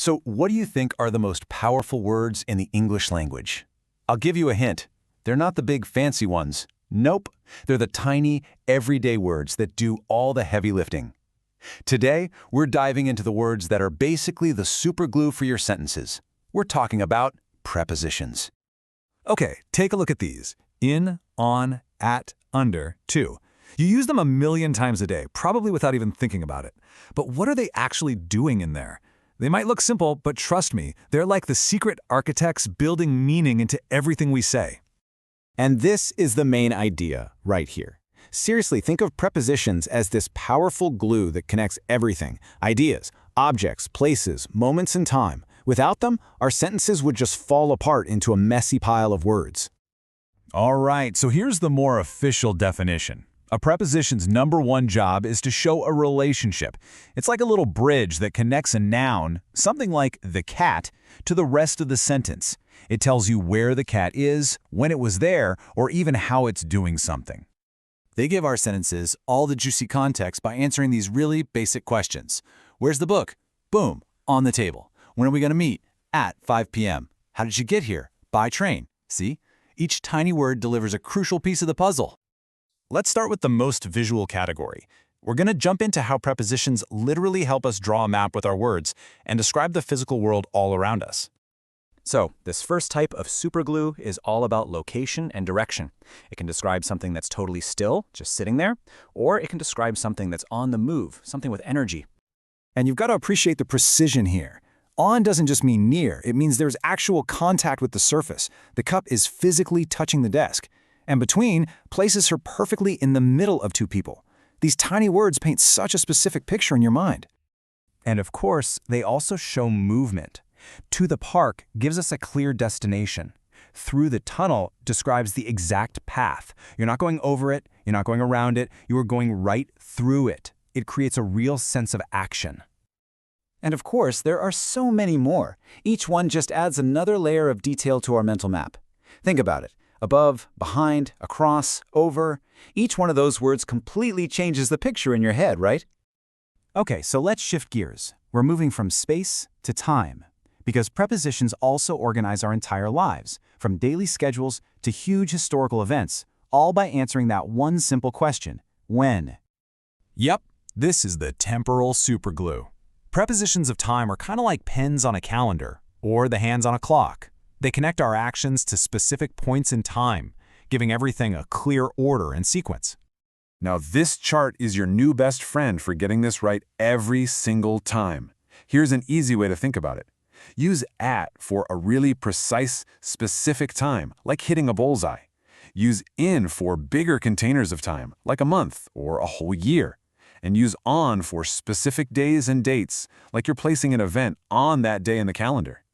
So what do you think are the most powerful words in the English language? I'll give you a hint. They're not the big fancy ones. Nope, they're the tiny, everyday words that do all the heavy lifting. Today, we're diving into the words that are basically the superglue for your sentences. We're talking about prepositions. Okay, take a look at these. In, on, at, under, to. You use them a million times a day, probably without even thinking about it. But what are they actually doing in there? They might look simple, but trust me, they're like the secret architects building meaning into everything we say. And this is the main idea right here. Seriously, think of prepositions as this powerful glue that connects everything: ideas, objects, places, moments in time. Without them, our sentences would just fall apart into a messy pile of words. All right, so here's the more official definition. A preposition's number one job is to show a relationship. It's like a little bridge that connects a noun, something like the cat, to the rest of the sentence. It tells you where the cat is, when it was there, or even how it's doing something. They give our sentences all the juicy context by answering these really basic questions. Where's the book? Boom, on the table. When are we going to meet? At 5 p.m. How did you get here? By train. See? Each tiny word delivers a crucial piece of the puzzle. Let's start with the most visual category. We're going to jump into how prepositions literally help us draw a map with our words and describe the physical world all around us. So, this first type of superglue is all about location and direction. It can describe something that's totally still, just sitting there, or it can describe something that's on the move, something with energy. And you've got to appreciate the precision here. On doesn't just mean near, it means there's actual contact with the surface. The cup is physically touching the desk. And between places her perfectly in the middle of two people. These tiny words paint such a specific picture in your mind. And of course, they also show movement. To the park gives us a clear destination. Through the tunnel describes the exact path. You're not going over it, you're not going around it, you are going right through it. It creates a real sense of action. And of course, there are so many more. Each one just adds another layer of detail to our mental map. Think about it. Above, behind, across, over. Each one of those words completely changes the picture in your head, right? Okay, so let's shift gears. We're moving from space to time, because prepositions also organize our entire lives, from daily schedules to huge historical events, all by answering that one simple question: when? Yep, this is the temporal superglue. Prepositions of time are kind of like pens on a calendar, or the hands on a clock. They connect our actions to specific points in time, giving everything a clear order and sequence. Now this chart is your new best friend for getting this right every single time. Here's an easy way to think about it. Use at for a really precise, specific time, like hitting a bullseye. Use in for bigger containers of time, like a month or a whole year. And use on for specific days and dates, like you're placing an event on that day in the calendar.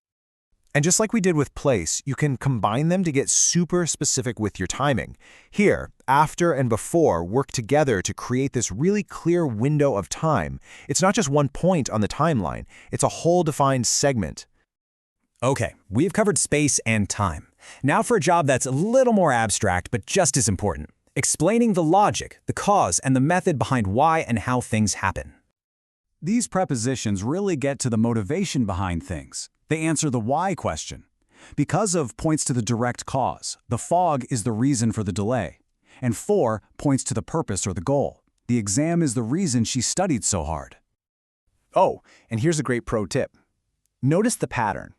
And just like we did with place, you can combine them to get super specific with your timing. Here, after and before work together to create this really clear window of time. It's not just one point on the timeline, it's a whole defined segment. Okay, we've covered space and time. Now for a job that's a little more abstract, but just as important. Explaining the logic, the cause, and the method behind why and how things happen. These prepositions really get to the motivation behind things. They answer the why question. Because of points to the direct cause. The fog is the reason for the delay. And for points to the purpose or the goal. The exam is the reason she studied so hard. Oh, and here's a great pro tip. Notice the pattern.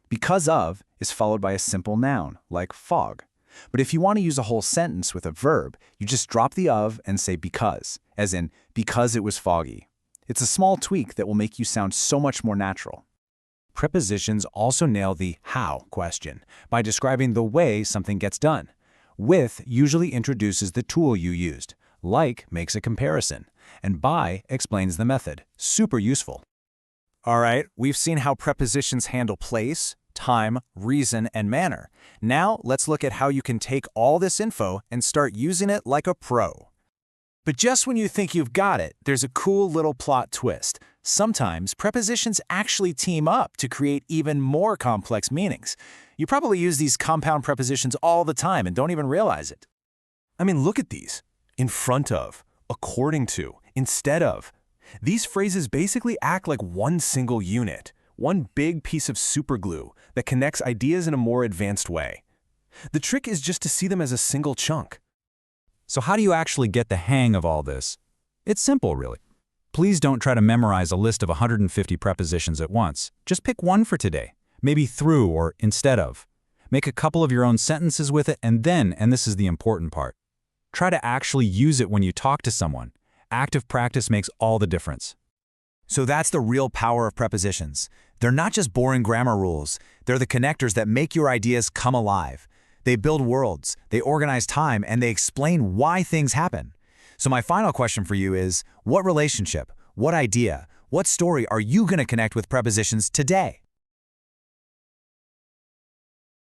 Because of is followed by a simple noun, like fog. But if you want to use a whole sentence with a verb, you just drop the of and say because, as in, because it was foggy. It's a small tweak that will make you sound so much more natural. Prepositions also nail the how question by describing the way something gets done. With usually introduces the tool you used. Like makes a comparison. And by explains the method. Super useful. All right, we've seen how prepositions handle place, time, reason, and manner. Now let's look at how you can take all this info and start using it like a pro. But just when you think you've got it, there's a cool little plot twist. Sometimes prepositions actually team up to create even more complex meanings. You probably use these compound prepositions all the time and don't even realize it. I mean, look at these. In front of, according to, instead of. These phrases basically act like one single unit. one big piece of superglue that connects ideas in a more advanced way. The trick is just to see them as a single chunk. So how do you actually get the hang of all this? It's simple, really. Please don't try to memorize a list of 150 prepositions at once. Just pick one for today, maybe through or instead of. Make a couple of your own sentences with it, and then, and this is the important part, try to actually use it when you talk to someone. Active practice makes all the difference. So that's the real power of prepositions. They're not just boring grammar rules. They're the connectors that make your ideas come alive. They build worlds, they organize time, and they explain why things happen. So my final question for you is, what relationship, what idea, what story are you going to connect with prepositions today?